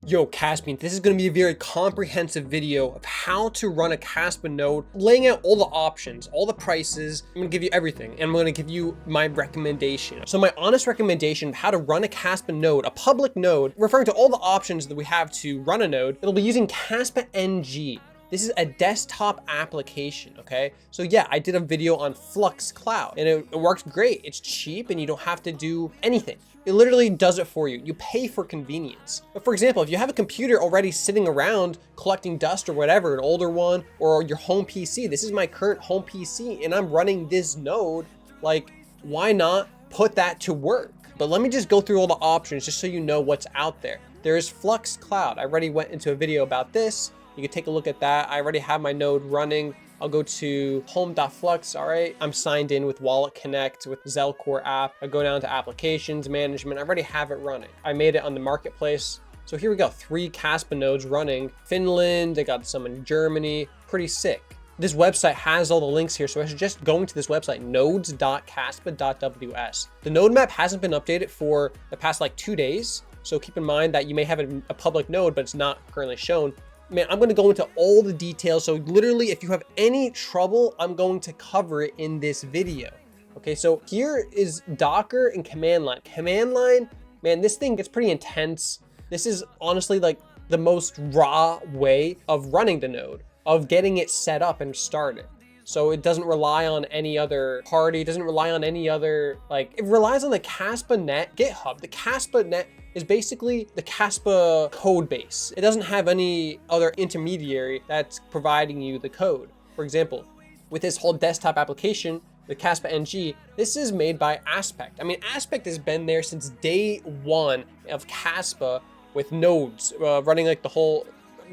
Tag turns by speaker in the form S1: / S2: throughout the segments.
S1: Yo, Caspian, this is going to be a very comprehensive video of how to run a Kaspa node, laying out all the options, all the prices. I'm going to give you everything, and I'm going to give you my recommendation. So my honest recommendation of how to run a Kaspa node, a public node, referring to all the options that we have to run a node, it'll be using Kaspa NG. This is a desktop application, okay? So yeah, I did a video on Flux Cloud, and it works great. It's cheap, and you don't have to do anything. It literally does it for you. You pay for convenience. But for example, if you have a computer already sitting around collecting dust or whatever, an older one, or your home PC, this is my current home PC, and I'm running this node, like, why not put that to work? But let me just go through all the options just so you know what's out there. There is Flux Cloud. I already went into a video about this. You can take a look at that. I already have my node running. I'll go to home.flux, all right? I'm signed in with Wallet Connect, with Zelcore app. I go down to applications, management. I already have it running. I made it on the marketplace. So here we go, 3 Kaspa nodes running. Finland, I got some in Germany, pretty sick. This website has all the links here, so I suggest going to this website, nodes.kaspa.ws. The node map hasn't been updated for the past like 2 days. So keep in mind that you may have a public node, but it's not currently shown. Man, I'm going to go into all the details. So literally, if you have any trouble, I'm going to cover it in this video. Okay, so here is Docker and command line. Command line, man, this thing gets pretty intense. This is honestly like the most raw way of running the node, of getting it set up and started. So it doesn't rely on any other party, it doesn't rely on any other, like, it relies on the Kaspa net GitHub. The Kaspa net is basically the Kaspa code base. It doesn't have any other intermediary that's providing you the code. For example, with this whole desktop application, the Kaspa NG, this is made by Aspect. I mean, Aspect has been there since day one of Kaspa with nodes, running like the whole,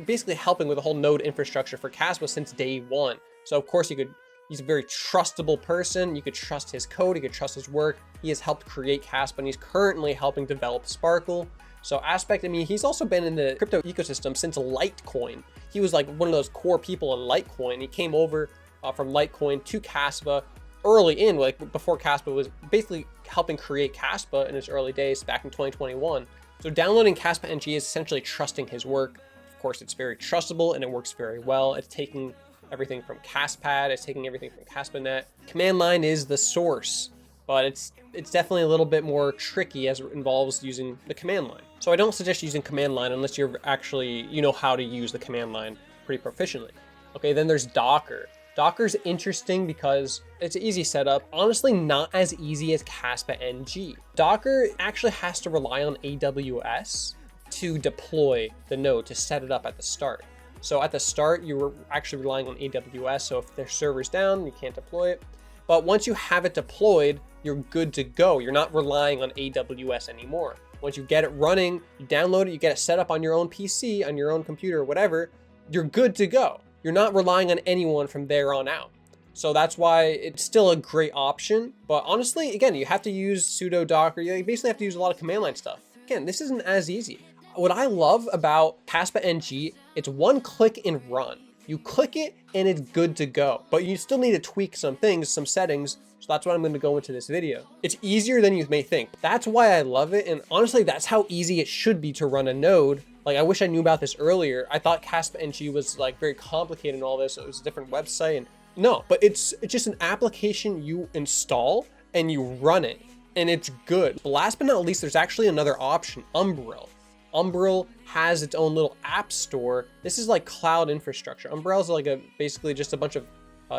S1: basically helping with the whole node infrastructure for Kaspa since day one. So of course he's a very trustable person. You could trust his code, you could trust his work. He has helped create Kaspa, and he's currently helping develop Sparkle. So Aspect, I mean, he's also been in the crypto ecosystem since Litecoin. He was like one of those core people in Litecoin. He came over from Litecoin to Kaspa early in, like before Kaspa was basically helping create Kaspa in its early days back in 2021. So downloading Kaspa NG is essentially trusting his work. Of course, it's very trustable and it works very well. It's taking everything from Kaspad, it's taking everything from Kaspanet. Command line is the source, but it's definitely a little bit more tricky as it involves using the command line. So I don't suggest using command line unless you're actually, you know how to use the command line pretty proficiently. Okay, then there's Docker. Docker's interesting because it's an easy setup. Honestly, not as easy as Kaspa NG. Docker actually has to rely on AWS to deploy the node, to set it up at the start. So at the start, you were actually relying on AWS. So if their server's down, you can't deploy it. But once you have it deployed, you're good to go. You're not relying on AWS anymore. Once you get it running, you download it, you get it set up on your own PC, on your own computer, whatever, you're good to go. You're not relying on anyone from there on out. So that's why it's still a great option. But honestly, again, you have to use sudo docker. You basically have to use a lot of command line stuff. Again, this isn't as easy. What I love about Kaspa NG, it's one click and run. You click it and it's good to go, but you still need to tweak some things, some settings. So that's what I'm going to go into this video. It's easier than you may think. That's why I love it. And honestly, that's how easy it should be to run a node. Like, I wish I knew about this earlier. I thought Kaspa NG was like very complicated and all this. It was a different website, and no, but it's just an application you install and you run it and it's good. But last but not least, there's actually another option, Umbrel. Umbrel has its own little app store. This is like cloud infrastructure. Umbrel is like basically just a bunch of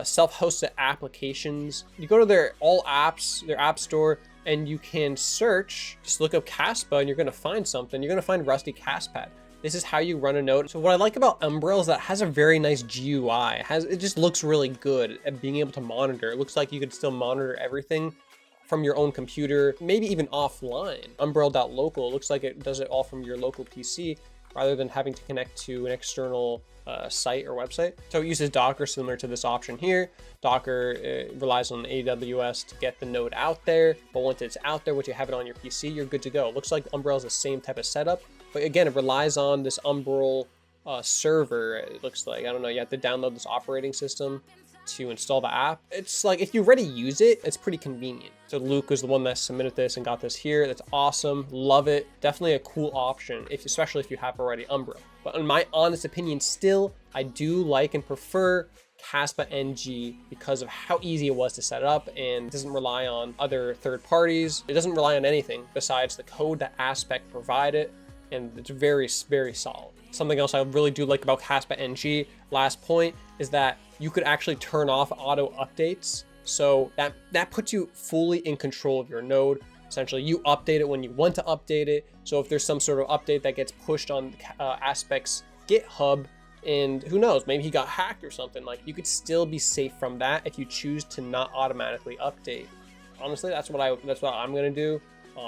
S1: self-hosted applications. You go to their all apps, their app store, and you can search, just look up Kaspa and you're gonna find something. You're gonna find Rusty Kaspad. This is how you run a node. So what I like about Umbrel is that it has a very nice GUI. It just looks really good at being able to monitor. It looks like you could still monitor everything from your own computer, maybe even offline. Umbrel.local, it looks like it does it all from your local PC rather than having to connect to an external site or website. So it uses Docker similar to this option here. Docker relies on AWS to get the node out there, but once it's out there, once you have it on your PC, you're good to go. It looks like Umbrel is the same type of setup, but again, it relies on this Umbrel server. It looks like, I don't know, you have to download this operating system. to install the app. It's like, if you already use it, it's pretty convenient. So Luke was the one that submitted this and got this here. That's awesome. Love it. Definitely a cool option, especially if you have already Umbrel. But in my honest opinion, still, I do like and prefer Kaspa NG because of how easy it was to set up, and it doesn't rely on other third parties. It doesn't rely on anything besides the code that Aspect provided, and it's very, very solid. Something else I really do like about Kaspa NG, last point, is that you could actually turn off auto updates. So that puts you fully in control of your node. Essentially, you update it when you want to update it. So if there's some sort of update that gets pushed on Aspect's GitHub, and who knows, maybe he got hacked or something, like, you could still be safe from that if you choose to not automatically update. Honestly, that's what I'm gonna do.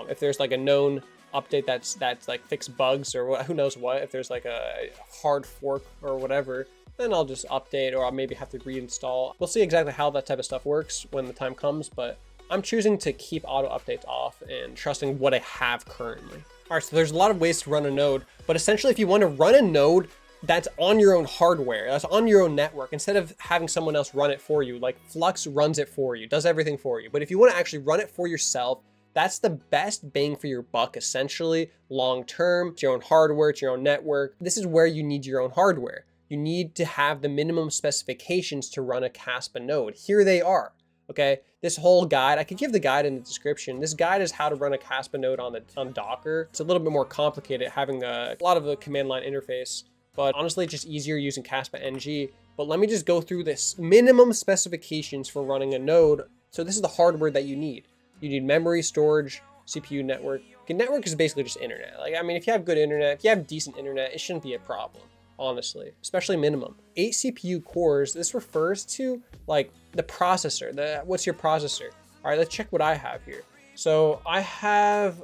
S1: If there's like a known update that's like fix bugs or what, who knows what, if there's like a hard fork or whatever, then I'll just update, or I'll maybe have to reinstall. We'll see exactly how that type of stuff works when the time comes, but I'm choosing to keep auto updates off and trusting what I have currently. All right, so there's a lot of ways to run a node, but essentially if you want to run a node that's on your own hardware, that's on your own network, instead of having someone else run it for you, like Flux runs it for you, does everything for you. But if you want to actually run it for yourself, that's the best bang for your buck, essentially, long-term. It's your own hardware, it's your own network. This is where you need your own hardware. You need to have the minimum specifications to run a Kaspa node. Here they are, okay? This whole guide, I could give the guide in the description. This guide is how to run a Kaspa node on Docker. It's a little bit more complicated, having a lot of the command line interface, but honestly, it's just easier using Kaspa NG. But let me just go through this minimum specifications for running a node. So this is the hardware that you need. You need memory, storage, CPU, network. Okay, network is basically just internet. Like, I mean, if you have good internet, if you have decent internet, it shouldn't be a problem, honestly, especially minimum. 8 CPU cores, this refers to like the processor. What's your processor? All right, let's check what I have here. So I have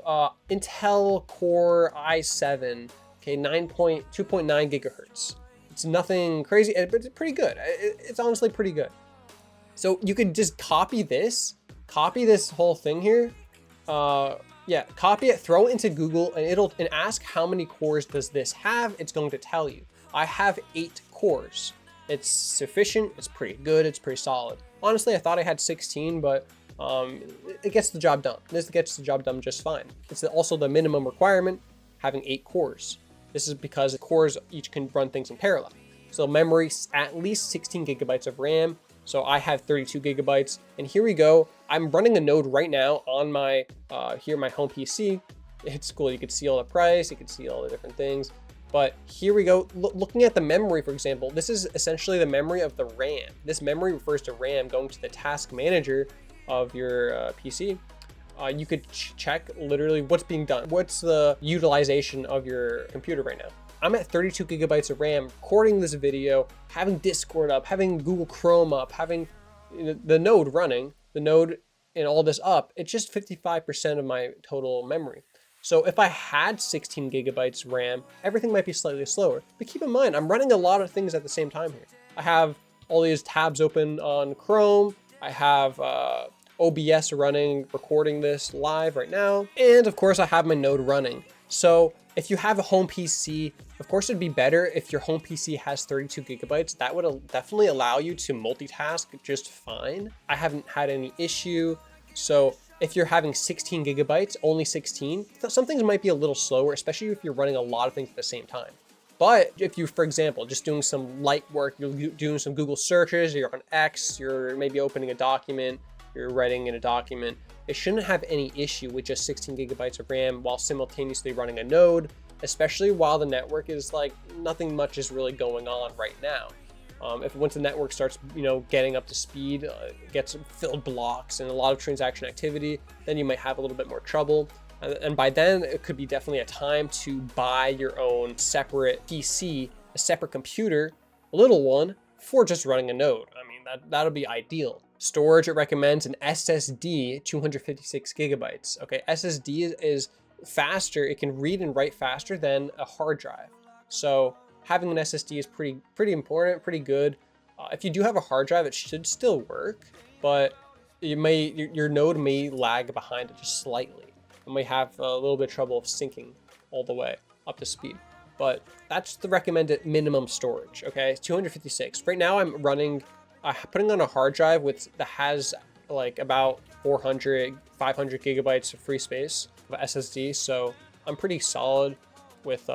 S1: Intel Core i7, okay, 2.9 gigahertz. It's nothing crazy, but it's pretty good. It's honestly pretty good. So you could just copy this whole thing here. Yeah, copy it, throw it into Google, and ask how many cores does this have. It's going to tell you. I have 8 cores. It's sufficient, it's pretty good, it's pretty solid. Honestly, I thought I had 16, but it gets the job done. This gets the job done just fine. It's also the minimum requirement, having 8 cores. This is because the cores each can run things in parallel. So memory, at least 16 gigabytes of RAM. So I have 32 gigabytes, and here we go. I'm running a node right now on my, here, my home PC. It's cool, you can see all the price, you can see all the different things. But here we go, looking at the memory, for example, this is essentially the memory of the RAM. This memory refers to RAM going to the task manager of your PC. You could check literally what's being done. What's the utilization of your computer right now? I'm at 32 gigabytes of RAM, recording this video, having Discord up, having Google Chrome up, having the node running, the node and all this up. It's just 55% of my total memory. So if I had 16 gigabytes RAM, everything might be slightly slower. But keep in mind, I'm running a lot of things at the same time here. I have all these tabs open on Chrome. I have OBS running, recording this live right now. And of course I have my node running. So if you have a home PC, of course it'd be better if your home PC has 32 gigabytes. That would definitely allow you to multitask just fine. I haven't had any issue. So if you're having 16 gigabytes, only 16, some things might be a little slower, especially if you're running a lot of things at the same time. But if you, for example, just doing some light work, you're doing some Google searches, you're on X, you're maybe opening a document, you're writing in a document, it shouldn't have any issue with just 16 gigabytes of RAM while simultaneously running a node, especially while the network is like, nothing much is really going on right now. Once the network starts, getting up to speed, gets filled blocks and a lot of transaction activity, then you might have a little bit more trouble. And by then, it could be definitely a time to buy your own separate PC, a separate computer, a little one, for just running a node. I mean, that'll be ideal. Storage, it recommends an SSD, 256 gigabytes. Okay, SSD is faster. It can read and write faster than a hard drive. So having an SSD is pretty important, pretty good. If you do have a hard drive, it should still work, but your node may lag behind it just slightly. You may have a little bit of trouble of syncing all the way up to speed. But that's the recommended minimum storage, okay? It's 256. Right now I'm running putting on a hard drive that has like about 500 gigabytes of free space of SSD. So I'm pretty solid with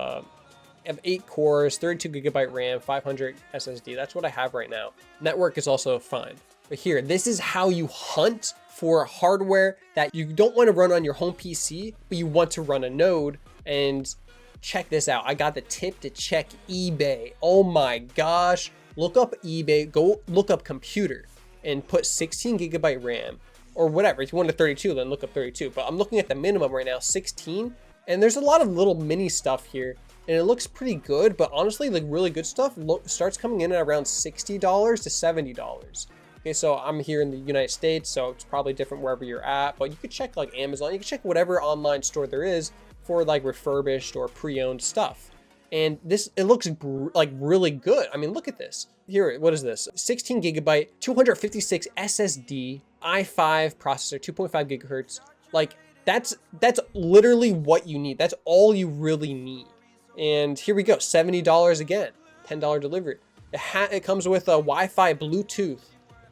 S1: I have 8 cores, 32 gigabyte RAM, 500 SSD. That's what I have right now. Network is also fine. But here, this is how you hunt for hardware that you don't want to run on your home PC, but you want to run a node. And check this out. I got the tip to check eBay. Oh my gosh. Look up eBay, go look up computer and put 16 gigabyte RAM or whatever. If you want a 32, then look up 32. But I'm looking at the minimum right now, 16. And there's a lot of little mini stuff here. And it looks pretty good, but honestly, like really good stuff starts coming in at around $60 to $70. Okay, so I'm here in the United States, so it's probably different wherever you're at, but you could check like Amazon, you can check whatever online store there is for like refurbished or pre-owned stuff. And it looks like really good. I mean, look at this. Here, what is this? 16 gigabyte, 256 SSD, i5 processor, 2.5 gigahertz. Like that's literally what you need. That's all you really need. And here we go, $70 again, $10 delivery. It comes with a Wi-Fi, Bluetooth,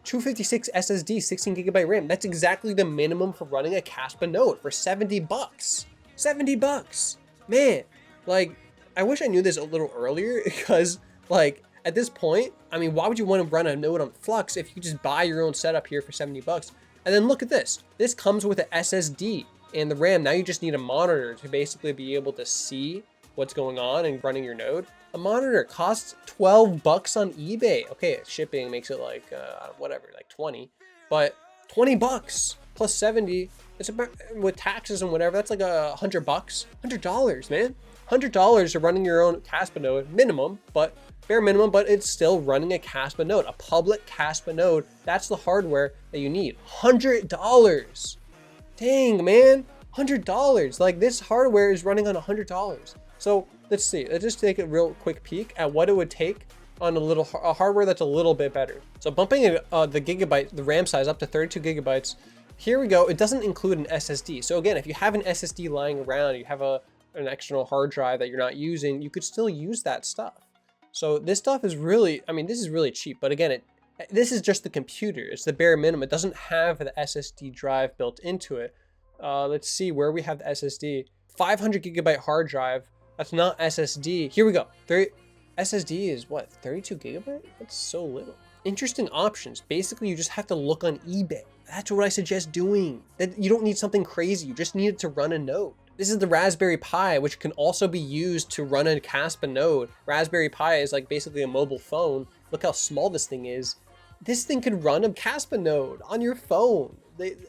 S1: 256 SSD, 16 gigabyte RAM. That's exactly the minimum for running a Kaspa node for 70 bucks. 70 bucks. Man, like, I wish I knew this a little earlier because, like, at this point, I mean, why would you want to run a node on Flux if you just buy your own setup here for 70 bucks? And then look at this. This comes with an SSD and the RAM. Now you just need a monitor to basically be able to see what's going on and running your node. A monitor costs 12 bucks on eBay. Okay, shipping makes it like whatever, like 20, but 20 bucks plus 70, it's about, with taxes and whatever, that's like $100 bucks, $100, man. $100 for running your own Kaspa node, minimum, but bare minimum, but it's still running a Kaspa node, a public Kaspa node. That's the hardware that you need. $100. Dang, man, $100. Like this hardware is running on $100. So let's see, let's just take a real quick peek at what it would take on a hardware that's a little bit better. So bumping the RAM size up to 32 gigabytes, here we go. It doesn't include an SSD. So again, if you have an SSD lying around, you have an external hard drive that you're not using, you could still use that stuff. So this stuff is really, I mean, this is really cheap, but again, this is just the computer. It's the bare minimum. It doesn't have the SSD drive built into it. Let's see where we have the SSD. 500 gigabyte hard drive. That's not SSD. Here we go. SSD is what, 32 gigabyte? That's so little. Interesting options. Basically, you just have to look on eBay. That's what I suggest doing. That you don't need something crazy. You just need it to run a node. This is the Raspberry Pi, which can also be used to run a Kaspa node. Raspberry Pi is like basically a mobile phone. Look how small this thing is. This thing could run a Kaspa node on your phone.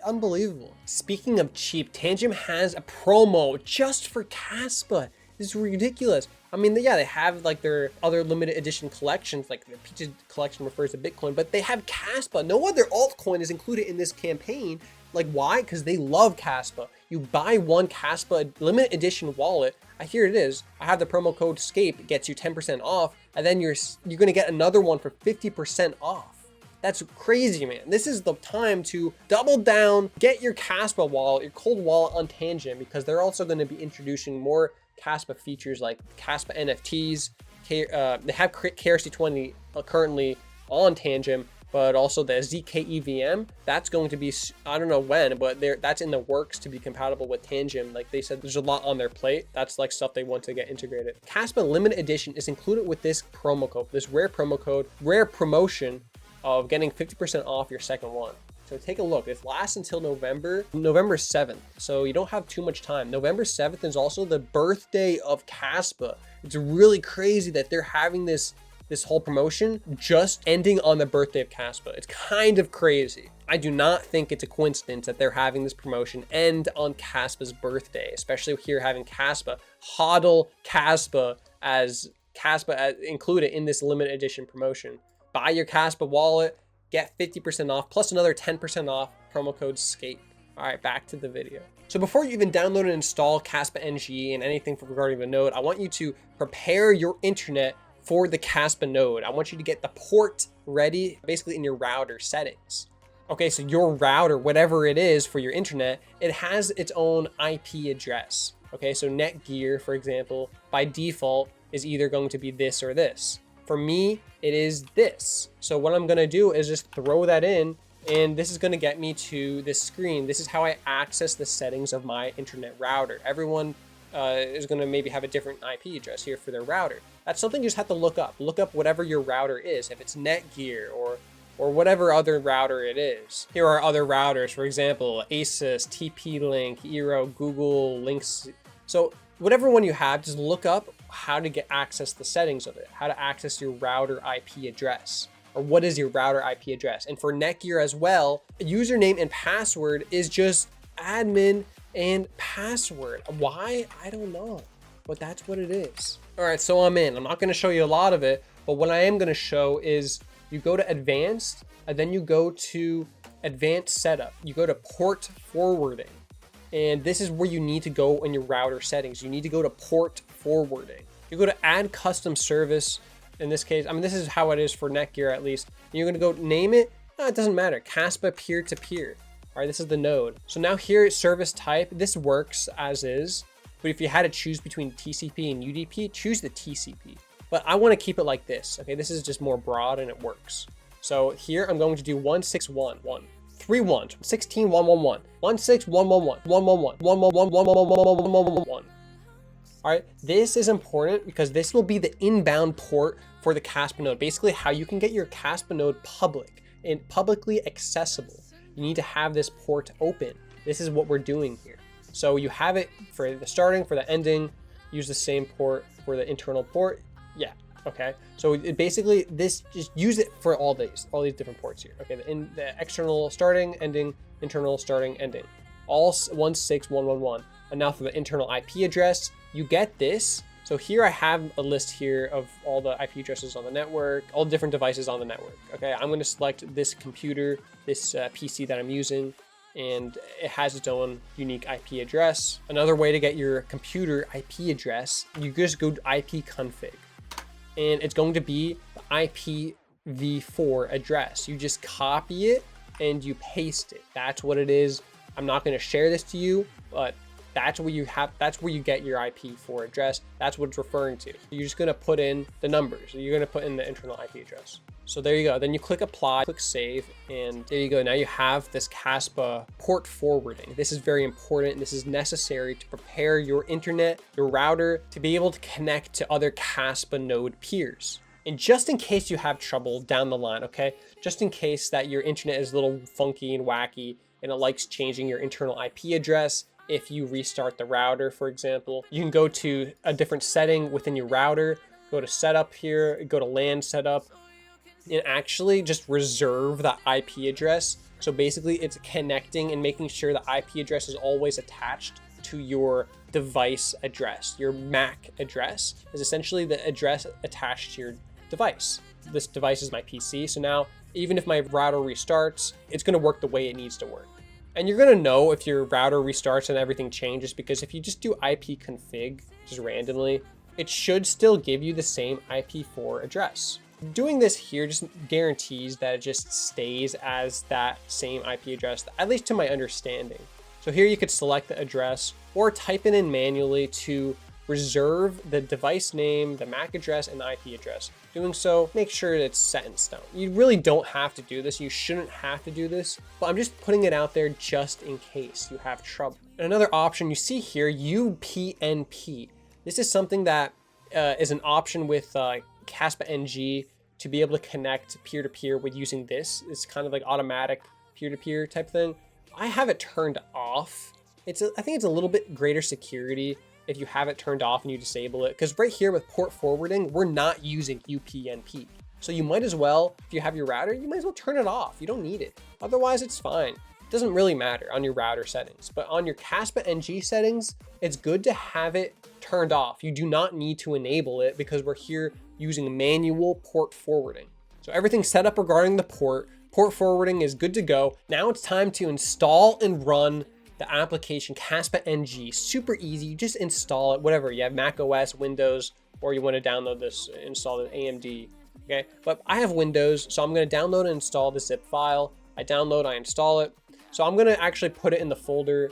S1: Unbelievable. Speaking of cheap, Tangem has a promo just for Kaspa. This is ridiculous. I mean, yeah, they have like their other limited edition collections, like the Peaches collection refers to Bitcoin, but they have Kaspa. No other altcoin is included in this campaign. Like why? Because they love Kaspa. You buy one Kaspa limited edition wallet. Here it is. I have the promo code SCAPE. It gets you 10% off. And then you're going to get another one for 50% off. That's crazy, man. This is the time to double down, get your Kaspa wallet, your cold wallet on Tangem, because they're also going to be introducing more Kaspa features like Kaspa NFTs. They have KRC20 currently on Tangem, but also the ZK EVM. That's going to be, I don't know when, but that's in the works to be compatible with Tangem. Like they said, there's a lot on their plate. That's like stuff they want to get integrated. Kaspa limited edition is included with this promo code, this rare promo code, rare promotion of getting 50% off your second one. So take a look. It lasts until November 7th. So you don't have too much time. November 7th is also the birthday of Kaspa. It's really crazy that they're having this whole promotion just ending on the birthday of Kaspa. It's kind of crazy. I do not think it's a coincidence that they're having this promotion end on Kaspa's birthday, especially here having Kaspa, HODL Kaspa as Kaspa included in this limited edition promotion. Buy your Kaspa wallet, get 50% off, plus another 10% off, promo code SCAPE. All right, back to the video. So before you even download and install Kaspa NG and anything regarding the node, I want you to prepare your internet for the Kaspa node. I want you to get the port ready, basically in your router settings. Okay, so your router, whatever it is for your internet, it has its own IP address. Okay, so Netgear, for example, by default is either going to be this or this. For me, it is this. So what I'm gonna do is just throw that in, and this is gonna get me to this screen. This is how I access the settings of my internet router. Everyone is gonna maybe have a different IP address here for their router. That's something you just have to look up. Look up whatever your router is, if it's Netgear or whatever other router it is. Here are other routers, for example, Asus, TP-Link, Eero, Google, Links. So whatever one you have, just look up how to access the settings of it, how to access your router IP address, or what is your router IP address. And for Netgear as well, username and password is just admin and password. Why? I don't know, but that's what it is. All right, so I'm in. I'm not gonna show you a lot of it, but what I am gonna show is you go to advanced, and then you go to advanced setup. You go to port forwarding. And this is where you need to go in your router settings. You need to go to port forwarding. You go to add custom service. In this case, I mean, this is how it is for Netgear at least. And you're gonna go name it. No, it doesn't matter. Kaspa peer-to-peer. All right, this is the node. So now here service type, this works as is. But if you had to choose between TCP and UDP, choose the TCP. But I want to keep it like this. Okay, this is just more broad and it works. So here I'm going to do 161.1. 3 1s, 16, 111, 16, 111, 111, 111. All right, this is important because this will be the inbound port for the Kaspa node. Basically, how you can get your Kaspa node public and publicly accessible. You need to have this port open. This is what we're doing here. So you have it for the starting, for the ending, use the same port for the internal port. Yeah. Okay, so it basically just use it for all these different ports here. Okay, the external starting, ending, internal starting, ending, all 16111. And now for the internal IP address, you get this. So here I have a list here of all the IP addresses on the network, all the different devices on the network. Okay, I'm going to select this computer, this PC that I'm using, and it has its own unique IP address. Another way to get your computer IP address, you just go to ipconfig. And it's going to be the IPv4 address. You just copy it and you paste it. That's what it is. I'm not going to share this to you, but that's where you get your IP4 address. That's what it's referring to. You're just going to put in the numbers. You're going to put in the internal IP address. So there you go. Then you click apply, click save, and there you go. Now you have this Kaspa port forwarding. This is very important. This is necessary to prepare your internet, your router, to be able to connect to other Kaspa node peers. And just in case you have trouble down the line, okay? Just in case that your internet is a little funky and wacky and it likes changing your internal IP address, if you restart the router, for example, you can go to a different setting within your router, go to setup here, go to LAN setup, and actually just reserve the IP address. So basically it's connecting and making sure the IP address is always attached to your device address. Your MAC address is essentially the address attached to your device. This device is my PC. So now even if my router restarts, it's going to work the way it needs to work. And you're going to know if your router restarts and everything changes, because if you just do ipconfig just randomly, it should still give you the same IP4 address. Doing this here just guarantees that it just stays as that same IP address, at least to my understanding. So here you could select the address or type it in manually to reserve the device name, the MAC address, and the IP address. Doing so, make sure it's set in stone. You really don't have to do this. You shouldn't have to do this, but I'm just putting it out there just in case you have trouble. And another option you see here, UPnP. This is something that is an option with Kaspa NG to be able to connect peer-to-peer with using this. It's kind of like automatic peer-to-peer type thing. I have it turned off. I think it's a little bit greater security if you have it turned off and you disable it, because right here with port forwarding, we're not using UPnP. So you might as well, if you have your router, you might as well turn it off. You don't need it. Otherwise, it's fine. It doesn't really matter on your router settings, but on your Kaspa NG settings, it's good to have it turned off. You do not need to enable it because we're here using manual port forwarding. So everything's set up regarding the port forwarding is good to go. Now it's time to install and run the application Kaspa NG. Super easy. You just install it, whatever you have, Mac OS, Windows, or you want to download this, install the AMD. Okay, but I have Windows, so I'm going to download and install the zip file. I download, I install it. So I'm going to actually put it in the folder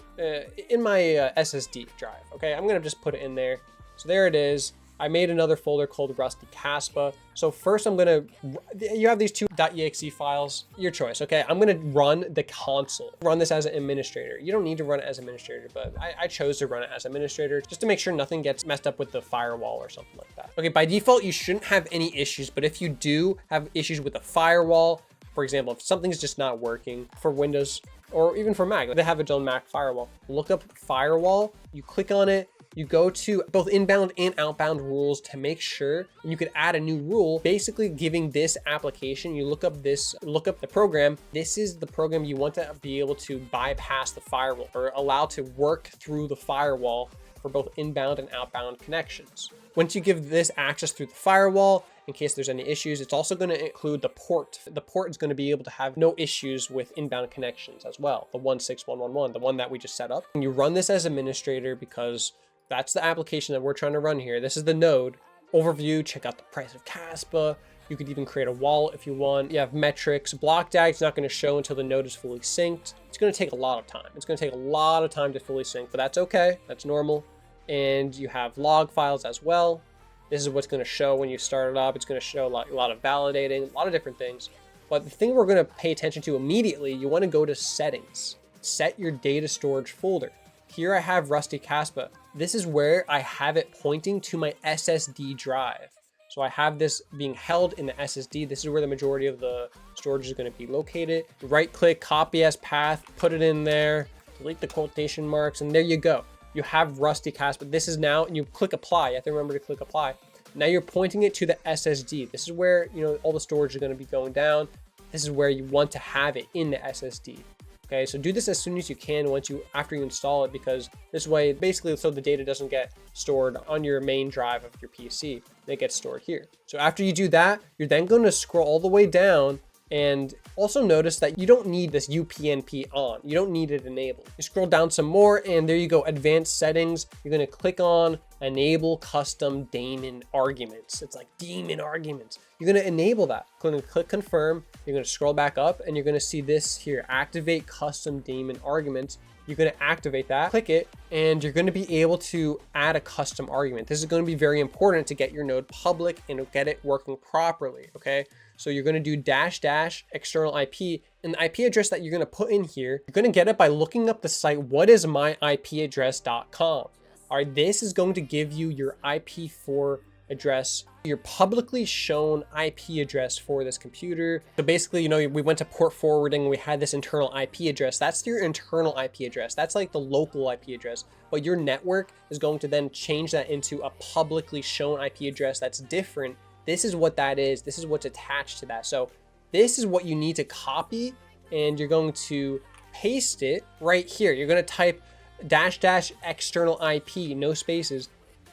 S1: in my SSD drive. Okay, I'm going to just put it in there. So there it is. I made another folder called Rusty Kaspa. So first you have these two .exe files, your choice, okay? I'm gonna run the console, run this as an administrator. You don't need to run it as administrator, but I chose to run it as administrator just to make sure nothing gets messed up with the firewall or something like that. Okay, by default, you shouldn't have any issues, but if you do have issues with the firewall, for example, if something's just not working for Windows or even for Mac, they have its own Mac firewall. Look up firewall, you click on it, you go to both inbound and outbound rules to make sure, and you could add a new rule, basically giving this application, you look up the program. This is the program you want to be able to bypass the firewall or allow to work through the firewall for both inbound and outbound connections. Once you give this access through the firewall, in case there's any issues, it's also going to include the port. The port is going to be able to have no issues with inbound connections as well. The 16111, the one that we just set up. And you run this as administrator because that's the application that we're trying to run here. This is the node overview. Check out the price of Kaspa. You could even create a wallet if you want. You have metrics. Block DAG is not going to show until the node is fully synced. It's going to take a lot of time. It's going to take a lot of time to fully sync, but that's okay. That's normal. And you have log files as well. This is what's going to show when you start it up. It's going to show a lot of validating, a lot of different things. But the thing we're going to pay attention to immediately, you want to go to settings. Set your data storage folder. Here I have Rusty Kaspa. This is where I have it pointing to my SSD drive. So I have this being held in the SSD. This is where the majority of the storage is going to be located. Right click, copy as path, put it in there, delete the quotation marks, and there you go. You have Rusty Kaspa. This is now, and you click apply. You have to remember to click apply. Now you're pointing it to the SSD. This is where, all the storage is going to be going down. This is where you want to have it in the SSD. Okay, so do this as soon as you can after you install it, because this way, basically, so the data doesn't get stored on your main drive of your PC. It gets stored here. So after you do that, you're then going to scroll all the way down. And also notice that you don't need this UPnP on. You don't need it enabled. You scroll down some more and there you go, advanced settings. You're gonna click on enable custom daemon arguments. It's like daemon arguments. You're gonna enable that. Click confirm. You're gonna scroll back up and you're gonna see this here, activate custom daemon arguments. You're gonna activate that, click it, and you're gonna be able to add a custom argument. This is gonna be very important to get your node public and get it working properly, okay? So you're gonna do -- external IP, and the IP address that you're gonna put in here, you're gonna get it by looking up the site, whatismyipaddress.com. All right, this is going to give you your IP4 address, your publicly shown IP address for this computer. So basically, we went to port forwarding, we had this internal IP address. That's your internal IP address. That's like the local IP address, but your network is going to then change that into a publicly shown IP address that's different. This is what that is. This is what's attached to that. So this is what you need to copy, and you're going to paste it right here. You're going to type -- external IP, no spaces,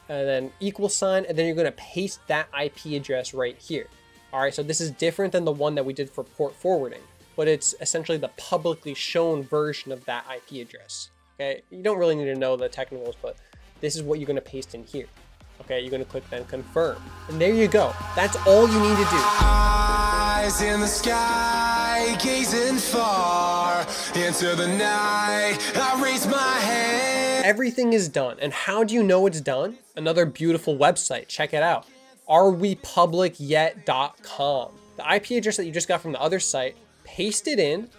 S1: and then =, and then you're going to paste that IP address right here. All right, so this is different than the one that we did for port forwarding, but it's essentially the publicly shown version of that IP address. Okay, you don't really need to know the technicals, but this is what you're going to paste in here. Okay, you're gonna click then confirm. And there you go. That's all you need to do. Eyes in the sky, gazing far into the night. I raise my hand. Everything is done. And how do you know it's done? Another beautiful website. Check it out. arewepublicyet.com. The IP address that you just got from the other site, paste it in,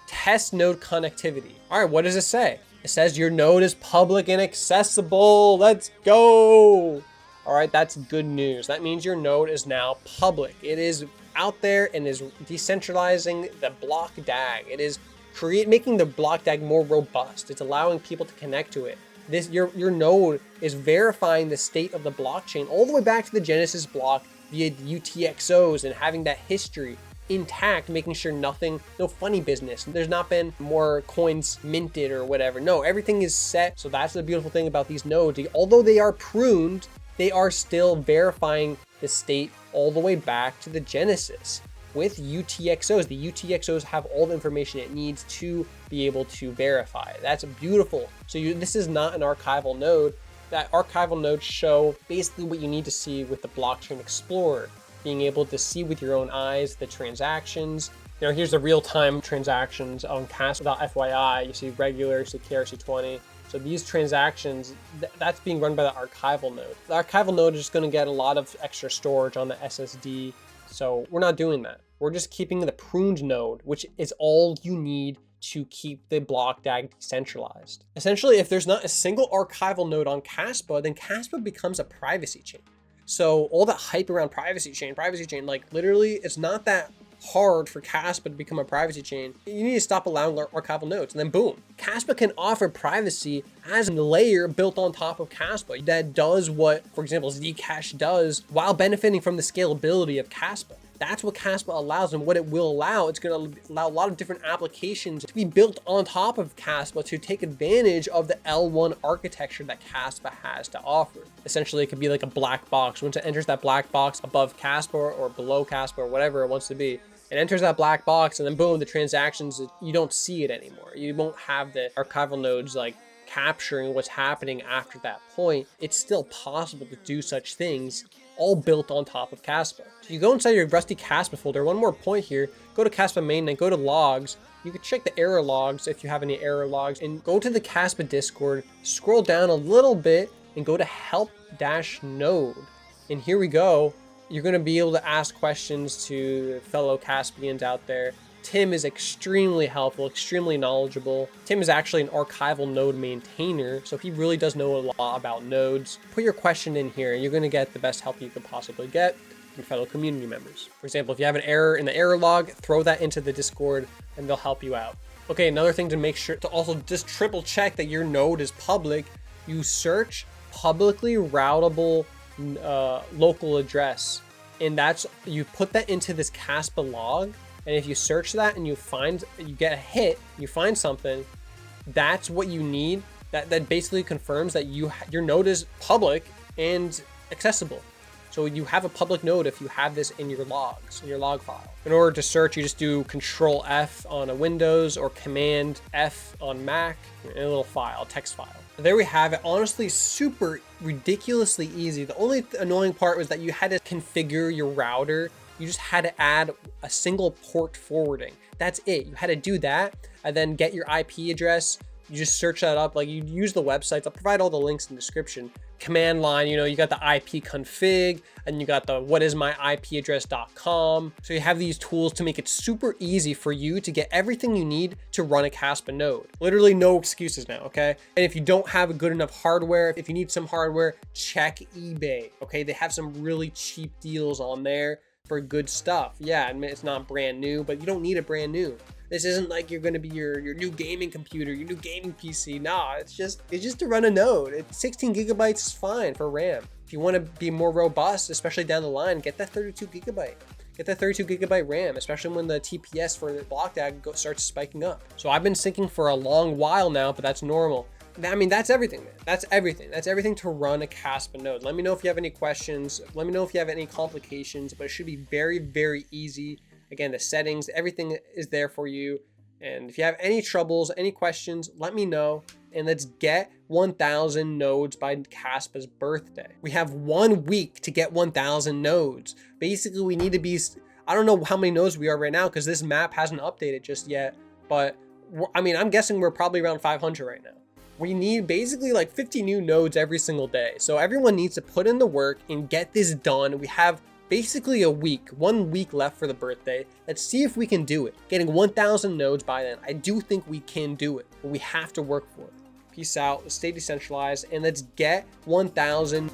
S1: test node connectivity. All right, what does it say? It says your node is public and accessible. Let's go. All right, that's good news. That means your node is now public. It is out there and is decentralizing the block DAG. It is making the block DAG more robust. It's allowing people to connect to it. Your node is verifying the state of the blockchain all the way back to the Genesis block via UTXOs and having that history intact, making sure no funny business. There's not been more coins minted or whatever. No, everything is set. So that's the beautiful thing about these nodes. Although they are pruned, they are still verifying the state all the way back to the Genesis with UTXOs. The UTXOs have all the information it needs to be able to verify. That's beautiful. So this is not an archival node. That archival nodes show basically what you need to see with the Blockchain Explorer, being able to see with your own eyes the transactions. Here's the real-time transactions on Kaspa.fyi. You see regular, you see KRC20, So these transactions, that's being run by the archival node. The archival node is just going to get a lot of extra storage on the SSD. So we're not doing that. We're just keeping the pruned node, which is all you need to keep the block DAG decentralized. Essentially, if there's not a single archival node on Kaspa, then Kaspa becomes a privacy chain. So all that hype around privacy chain, like literally it's not that hard for Kaspa to become a privacy chain. You need to stop allowing archival nodes, and then boom. Kaspa can offer privacy as a layer built on top of Kaspa that does what, for example, Zcash does while benefiting from the scalability of Kaspa. That's what Kaspa allows, and what it will allow, it's going to allow a lot of different applications to be built on top of Kaspa to take advantage of the L1 architecture that Kaspa has to offer. Essentially, it could be like a black box. Once it enters that black box above Kaspa or below Kaspa or whatever it wants to be, it enters that black box, and then boom, the transactions, you don't see it anymore. You won't have the archival nodes like capturing what's happening after that point. It's still possible to do such things, all built on top of Kaspa. So you go inside your rusty Kaspa folder. One more point here, go to Kaspa mainnet, go to logs. You can check the error logs if you have any error logs, and go to the Kaspa Discord, scroll down a little bit and go to help-node. And here we go. You're going to be able to ask questions to fellow Kaspians out there. Tim is extremely helpful, extremely knowledgeable. Tim is actually an archival node maintainer, so he really does know a lot about nodes. Put your question in here and you're going to get the best help you could possibly get from fellow community members. For example, if you have an error in the error log, throw that into the Discord and they'll help you out. Okay, another thing to make sure to also just triple check that your node is public, you search publicly routable local address, and that's, you put that into this Kaspa log. And if you search that and you get a hit, you find something, that's what you need. That basically confirms that your node is public and accessible. So you have a public node if you have this in your logs, in your log file. In order to search, you just do Control F on a Windows or Command F on Mac in a little file, text file. There we have it. Honestly, super ridiculously easy. The only annoying part was that you had to configure your router. You just had to add a single port forwarding. That's it. You had to do that and then get your IP address. You just search that up. Like, you use the websites. I'll provide all the links in the description. Command line, you got the IP config and you got the whatismyipaddress.com. So you have these tools to make it super easy for you to get everything you need to run a Kaspa node. Literally no excuses now, okay? And if you don't have a good enough hardware, if you need some hardware, check eBay, okay? They have some really cheap deals on there for good stuff. Yeah, I mean, it's not brand new, but you don't need it brand new. This isn't like you're gonna be your new gaming computer, your new gaming PC. Nah, it's just to run a node. 16 gigabytes is fine for RAM. If you want to be more robust, especially down the line, get that 32 gigabyte. Get that 32 gigabyte RAM, especially when the TPS for the block DAG starts spiking up. So I've been syncing for a long while now, but that's normal. I mean, that's everything, man. That's everything. That's everything to run a Kaspa node. Let me know if you have any questions. Let me know if you have any complications, but it should be very, very easy. Again, the settings, everything is there for you. And if you have any troubles, any questions, let me know. And let's get 1,000 nodes by Kaspa's birthday. We have 1 week to get 1,000 nodes. Basically, we need to be, I don't know how many nodes we are right now because this map hasn't updated just yet. But I mean, I'm guessing we're probably around 500 right now. We need basically like 50 new nodes every single day. So everyone needs to put in the work and get this done. We have basically a week, 1 week left for the birthday. Let's see if we can do it. Getting 1,000 nodes by then. I do think we can do it, but we have to work for it. Peace out, stay decentralized, and let's get 1,000